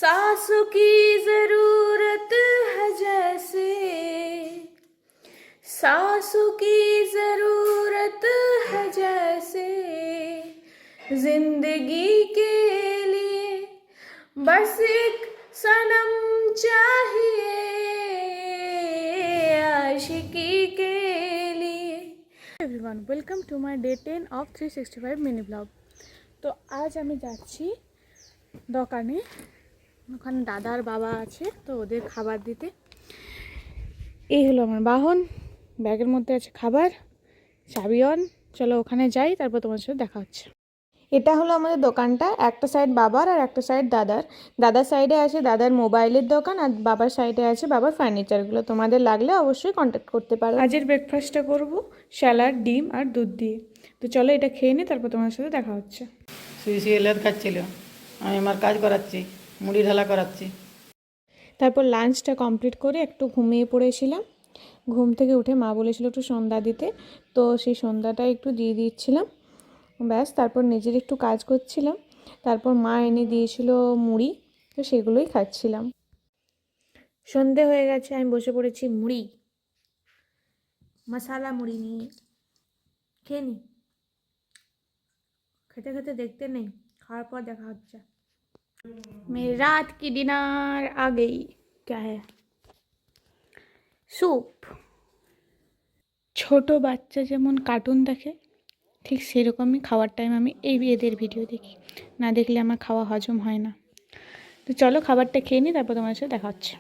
सासों की जरूरत है जैसे, सासों की जरूरत है जैसे, जिंदगी के लिए बस एक सनम चाहिए आशिकी के लिए। Everyone welcome to my day 10 of 365 mini vlog. তো আজ আমি যাচ্ছি দোকানে, ওখানে দাদার বাবা আছে তো ওদের খাবার দিতে। এই হলো আমার বাহন, ব্যাগের মধ্যে আছে খাবার, চাবি অন। চলো ওখানে যাই, তারপর তোমার সাথে দেখা হচ্ছে। এটা হলো আমাদের দোকানটা, একটা সাইড বাবার আর একটা সাইড দাদার। দাদার সাইডে আছে দাদার মোবাইলের দোকান আর বাবার সাইডে আছে বাবার ফার্নিচারগুলো। তোমাদের লাগলে অবশ্যই কন্ট্যাক্ট করতে পারো। আজের ব্রেকফাস্টটা করব স্যালাড, ডিম আর দুধ দিয়ে। তো চলো এটা খেয়ে নিই, তারপর তোমার সাথে দেখা হচ্ছে। শুয়ে লেদ খাচ্ছিল, আমি আমার কাজ করাচ্ছি, মুড়ি ঢালা করাচ্ছি। তারপর লাঞ্চটা কমপ্লিট করে একটু ঘুমিয়ে পড়েছিলাম। ঘুম থেকে উঠে মা বলেছিল একটু সন্ধ্যা দিতে, তো সেই সন্ধ্যাটা একটু দিয়ে দিচ্ছিলাম। ব্যাস, তারপর নিজের একটু কাজ করছিলাম। তারপর মা এনে দিয়েছিল মুড়ি, তো সেগুলোই খাচ্ছিলাম। সন্ধে হয়ে গেছে, আমি বসে পড়েছি মুড়ি, মশালা মুড়ি নিয়ে। খেয়ে নি, খেতে খেতে দেখতে নেই, খাওয়ার পর দেখা হচ্ছে। मेरी रात की डिनर आ गई। क्या है? স্যুপ। ছোট বাচ্চা যেমন কার্টুন দেখে, ঠিক সেরকমই খাওয়ার টাইম আমি এদের ভিডিও দেখি, না দেখলে আমার খাওয়া হজম হয় না। তো চলো খাবারটা খেয়ে নিই, তারপর তোমার সাথে দেখা হচ্ছে।